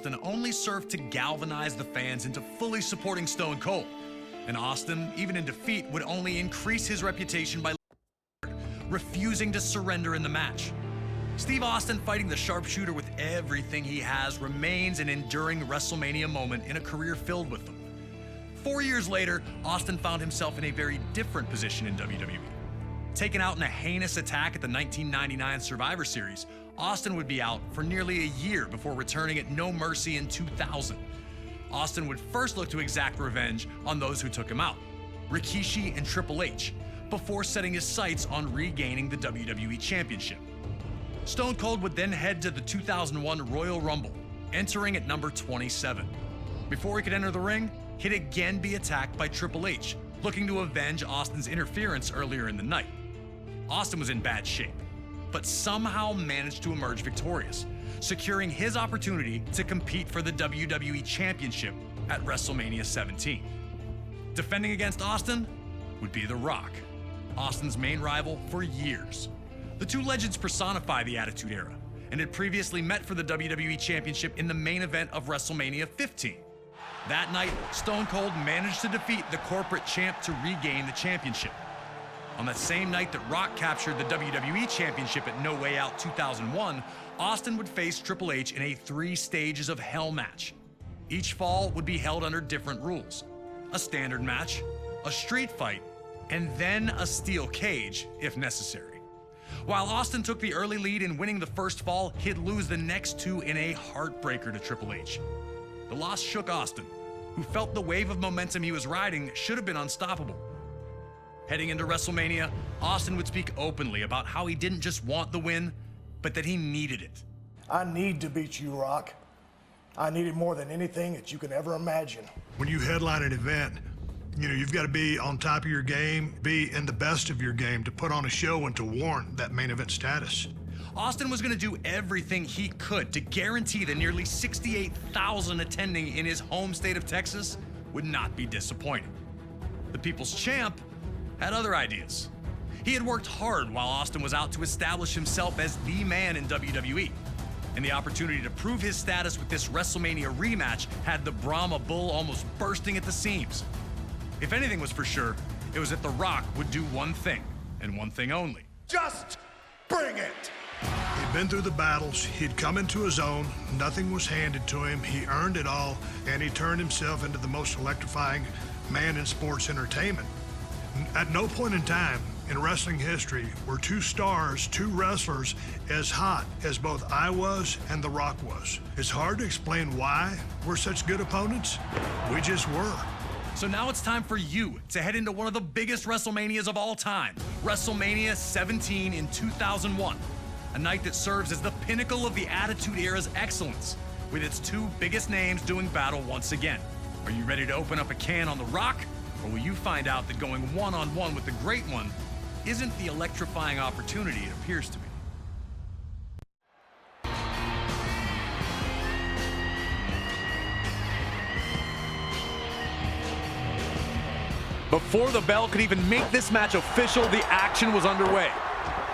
Austin only served to galvanize the fans into fully supporting Stone Cold. And Austin, even in defeat, would only increase his reputation by refusing to surrender in the match. Steve Austin fighting the sharpshooter with everything he has remains an enduring WrestleMania moment in a career filled with them. 4 years later, Austin found himself in a very different position in WWE. Taken out in a heinous attack at the 1999 Survivor Series, Austin would be out for nearly a year before returning at No Mercy in 2000. Austin would first look to exact revenge on those who took him out, Rikishi and Triple H, before setting his sights on regaining the WWE Championship. Stone Cold would then head to the 2001 Royal Rumble, entering at number 27. Before he could enter the ring, he'd again be attacked by Triple H, looking to avenge Austin's interference earlier in the night. Austin was in bad shape, but somehow managed to emerge victorious, securing his opportunity to compete for the WWE Championship at WrestleMania 17. Defending against Austin would be The Rock, Austin's main rival for years. The two legends personify the Attitude Era and had previously met for the WWE Championship in the main event of WrestleMania 15. That night, Stone Cold managed to defeat the corporate champ to regain the championship. On that same night that Rock captured the WWE Championship at No Way Out 2001, Austin would face Triple H in a 3 stages of hell match. Each fall would be held under different rules: a standard match, a street fight, and then a steel cage if necessary. While Austin took the early lead in winning the first fall, he'd lose the next 2 in a heartbreaker to Triple H. The loss shook Austin, who felt the wave of momentum he was riding should have been unstoppable. Heading into WrestleMania, Austin would speak openly about how he didn't just want the win, but that he needed it. I need to beat you, Rock. I need it more than anything that you can ever imagine. When you headline an event, you've got to be on top of your game, be in the best of your game to put on a show and to warrant that main event status. Austin was going to do everything he could to guarantee the nearly 68,000 attending in his home state of Texas would not be disappointed. The People's Champ had other ideas. He had worked hard while Austin was out to establish himself as the man in WWE, and the opportunity to prove his status with this WrestleMania rematch had the Brahma Bull almost bursting at the seams. If anything was for sure, it was that The Rock would do one thing, and one thing only. Just bring it! He'd been through the battles, he'd come into his own, nothing was handed to him, he earned it all, and he turned himself into the most electrifying man in sports entertainment. At no point in time in wrestling history were 2 stars, 2 wrestlers, as hot as both I was and The Rock was. It's hard to explain why we're such good opponents. We just were. So now it's time for you to head into one of the biggest WrestleManias of all time, WrestleMania 17 in 2001, a night that serves as the pinnacle of the Attitude Era's excellence, with its 2 biggest names doing battle once again. Are you ready to open up a can on The Rock? Or will you find out that going one-on-one with the Great One isn't the electrifying opportunity it appears to be? Before the bell could even make this match official, the action was underway.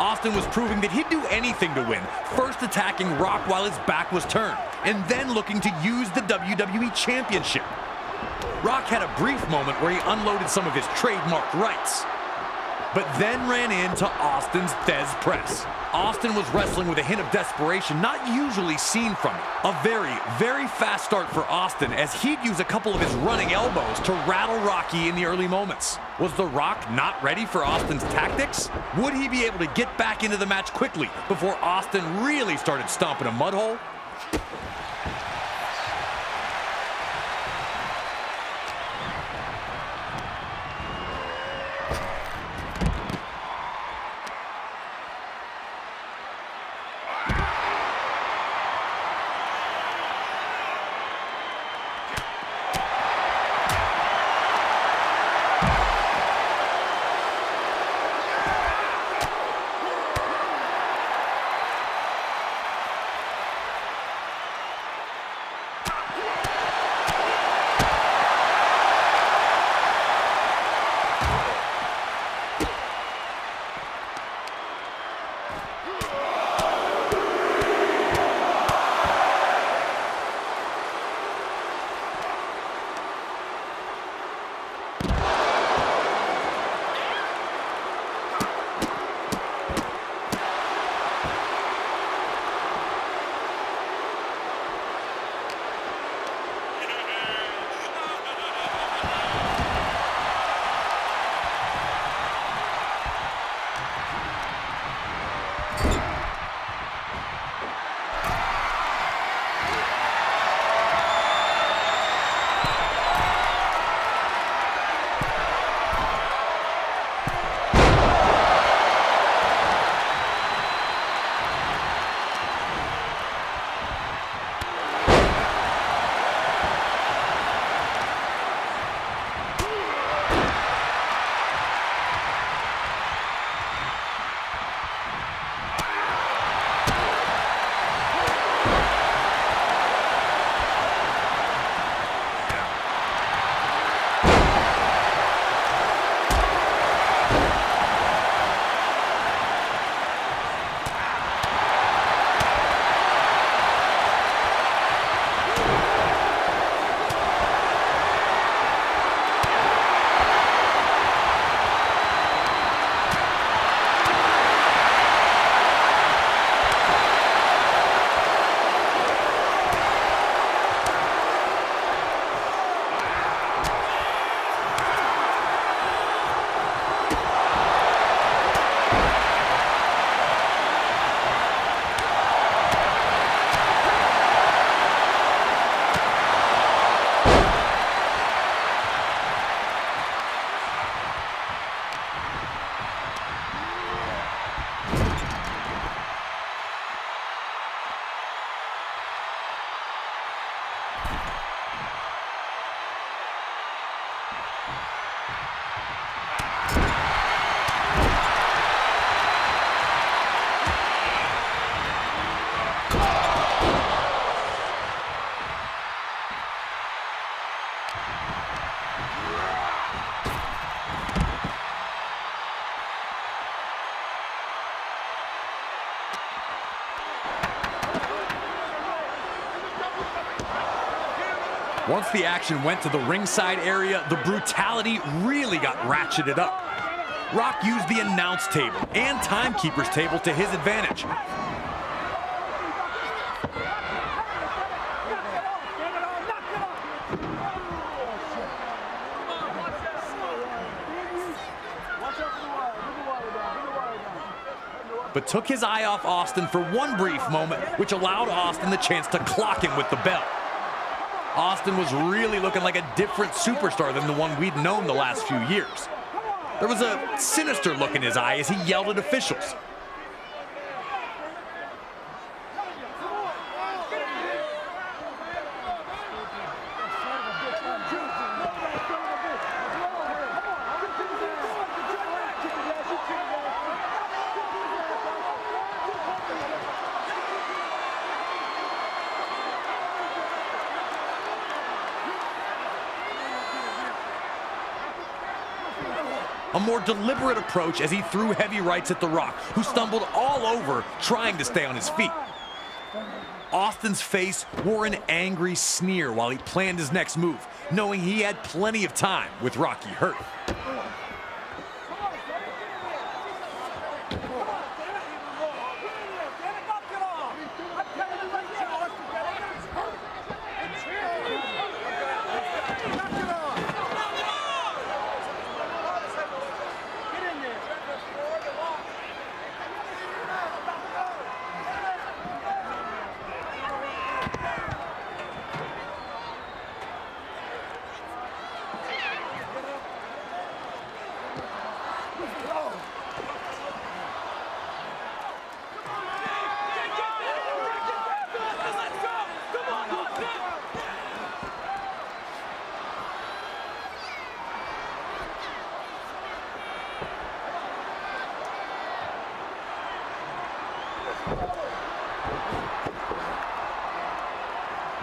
Austin was proving that he'd do anything to win, first attacking Rock while his back was turned, and then looking to use the WWE Championship. Rock had a brief moment where he unloaded some of his trademark rights, but then ran into Austin's Thez press. Austin was wrestling with a hint of desperation not usually seen from him. A very, very fast start for Austin, as he'd use a couple of his running elbows to rattle Rocky in the early moments. Was The Rock not ready for Austin's tactics? Would he be able to get back into the match quickly before Austin really started stomping a mud hole? Once the action went to the ringside area, the brutality really got ratcheted up. Rock used the announce table and timekeeper's table to his advantage. But took his eye off Austin for one brief moment, which allowed Austin the chance to clock him with the belt. Austin was really looking like a different superstar than the one we'd known the last few years. There was a sinister look in his eye as he yelled at officials. A more deliberate approach as he threw heavy rights at The Rock, who stumbled all over trying to stay on his feet. Austin's face wore an angry sneer while he planned his next move, knowing he had plenty of time with Rocky hurt.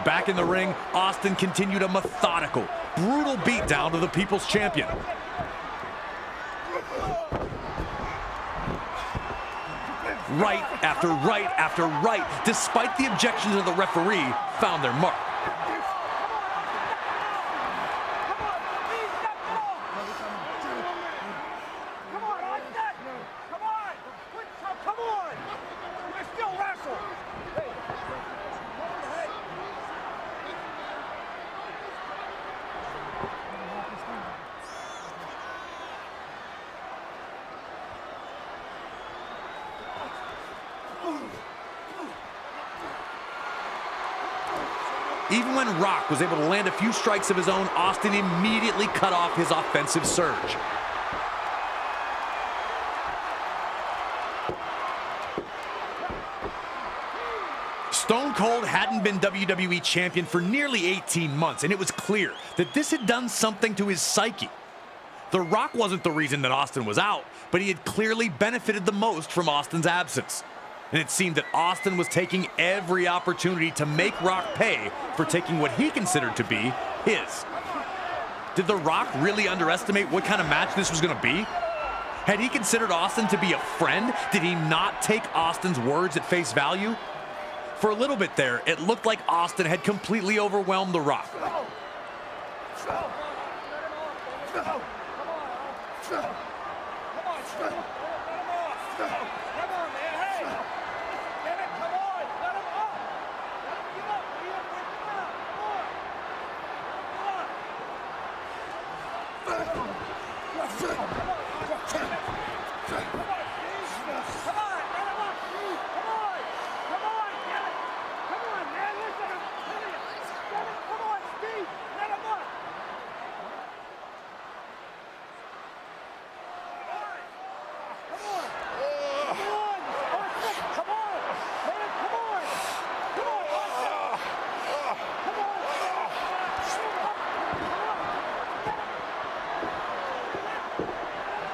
Back in the ring, Austin continued a methodical, brutal beatdown of the People's Champion. Right after right after right, despite the objections of the referee, found their mark. Even when Rock was able to land a few strikes of his own, Austin immediately cut off his offensive surge. Stone Cold hadn't been WWE champion for nearly 18 months, and it was clear that this had done something to his psyche. The Rock wasn't the reason that Austin was out, but he had clearly benefited the most from Austin's absence. And it seemed that Austin was taking every opportunity to make Rock pay for taking what he considered to be his. Did The Rock really underestimate what kind of match this was going to be? Had he considered Austin to be a friend? Did he not take Austin's words at face value? For a little bit there, it looked like Austin had completely overwhelmed The Rock.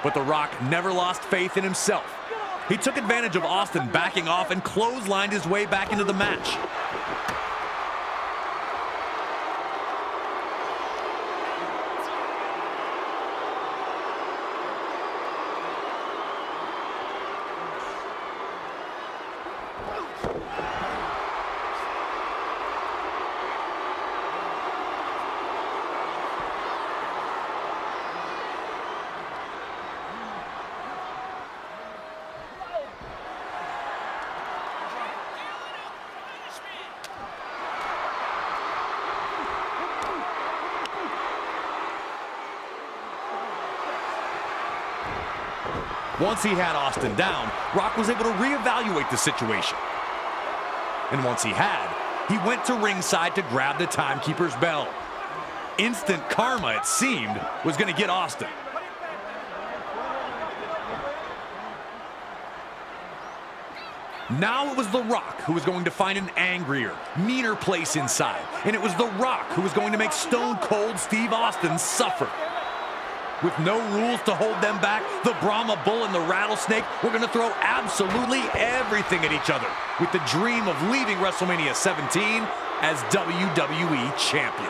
But The Rock never lost faith in himself. He took advantage of Austin backing off and clotheslined his way back into the match. Once he had Austin down, Rock was able to reevaluate the situation. And once he had, he went to ringside to grab the timekeeper's bell. Instant karma, it seemed, was going to get Austin. Now it was The Rock who was going to find an angrier, meaner place inside. And it was The Rock who was going to make Stone Cold Steve Austin suffer. With no rules to hold them back, the Brahma Bull and the Rattlesnake were going to throw absolutely everything at each other, with the dream of leaving WrestleMania 17 as WWE Champion.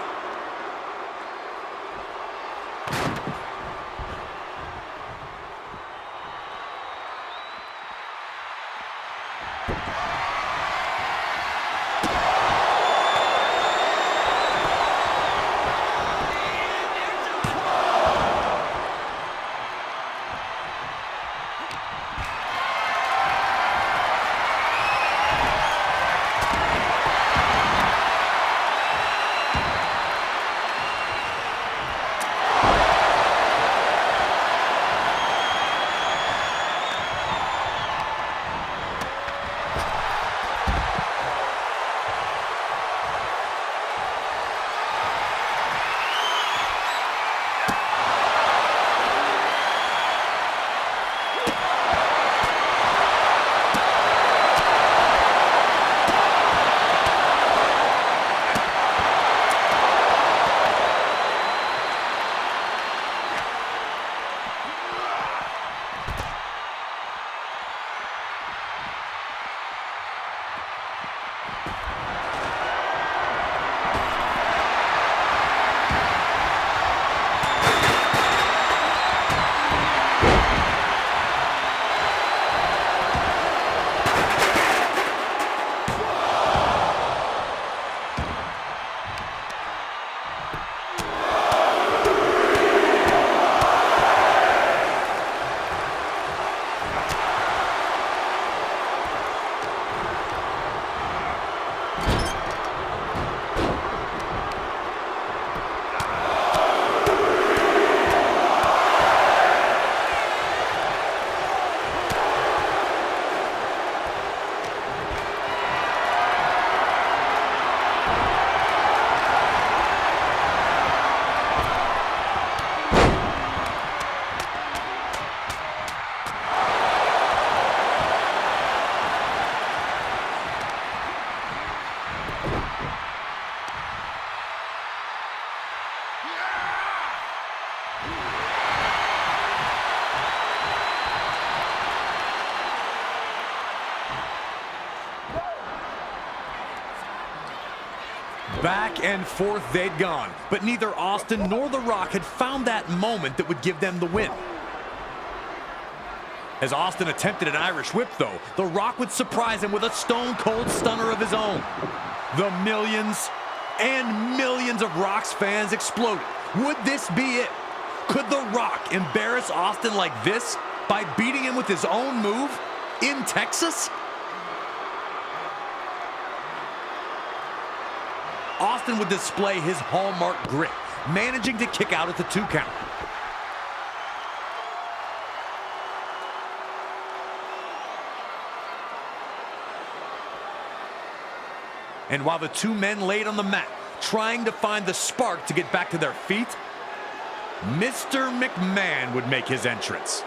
Back and forth they'd gone, but neither Austin nor The Rock had found that moment that would give them the win. As Austin attempted an Irish whip, though, The Rock would surprise him with a Stone Cold Stunner of his own. The millions and millions of Rock's fans exploded. Would this be it? Could The Rock embarrass Austin like this by beating him with his own move in Texas? Austin would display his hallmark grit, managing to kick out at the 2 count. And while the two men laid on the mat, trying to find the spark to get back to their feet, Mr. McMahon would make his entrance.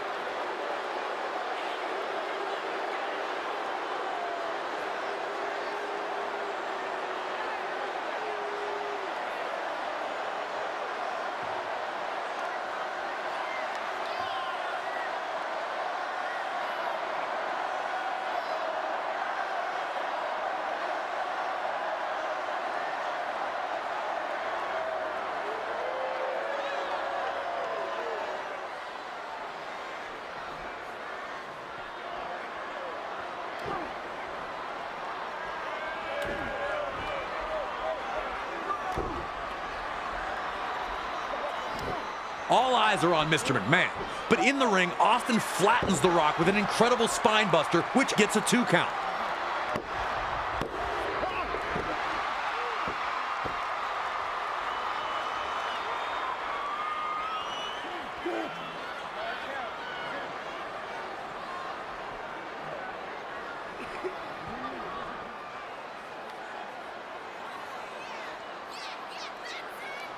All eyes are on Mr. McMahon, but in the ring, Austin flattens The Rock with an incredible spine buster, which gets a 2 count.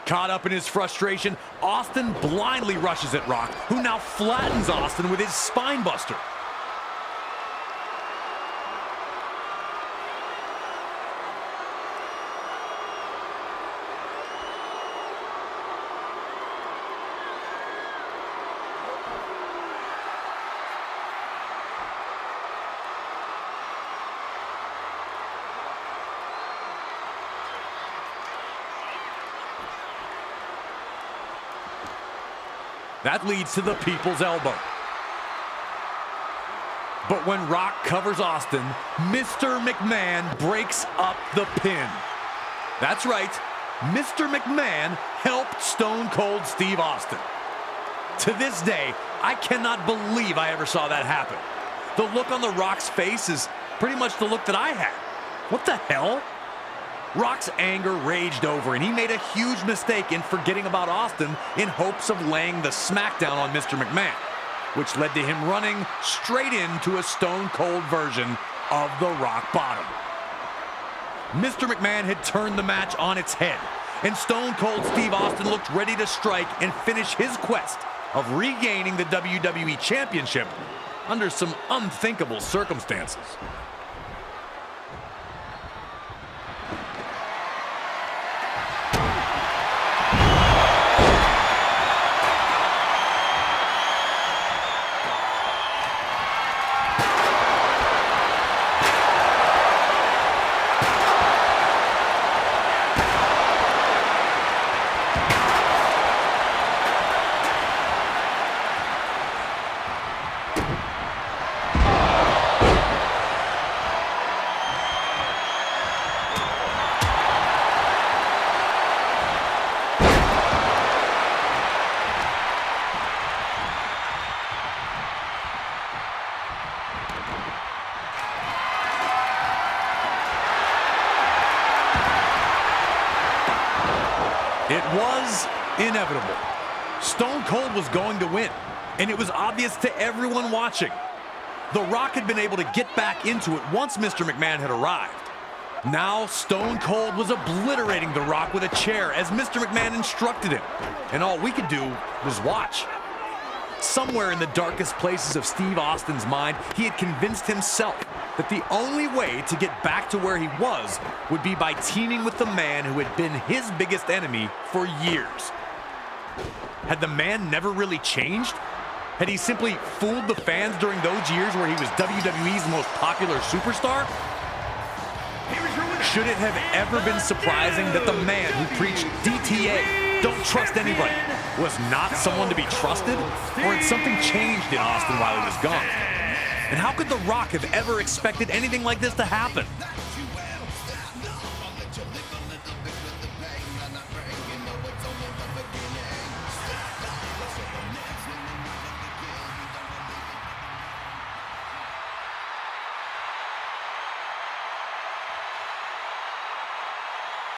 Caught up in his frustration, Austin blindly rushes at Rock, who now flattens Austin with his spine buster. That leads to the people's elbow. But when Rock covers Austin, Mr. McMahon breaks up the pin. That's right, Mr. McMahon helped Stone Cold Steve Austin. To this day, I cannot believe I ever saw that happen. The look on The Rock's face is pretty much the look that I had. What the hell? Rock's anger raged over, and he made a huge mistake in forgetting about Austin in hopes of laying the smackdown on Mr. McMahon, which led to him running straight into a Stone Cold version of the Rock Bottom. Mr. McMahon had turned the match on its head, and Stone Cold Steve Austin looked ready to strike and finish his quest of regaining the WWE Championship under some unthinkable circumstances. It was inevitable. Stone Cold was going to win, and it was obvious to everyone watching. The Rock had been able to get back into it once Mr. McMahon had arrived. Now Stone Cold was obliterating The Rock with a chair as Mr. McMahon instructed him, and all we could do was watch. Somewhere in the darkest places of Steve Austin's mind, he had convinced himself that the only way to get back to where he was would be by teaming with the man who had been his biggest enemy for years. Had the man never really changed? Had he simply fooled the fans during those years where he was WWE's most popular superstar? Should it have ever been surprising that the man who preached DTA, don't trust anybody, was not someone to be trusted? Or had something changed in Austin while he was gone? And how could The Rock have ever expected anything like this to happen?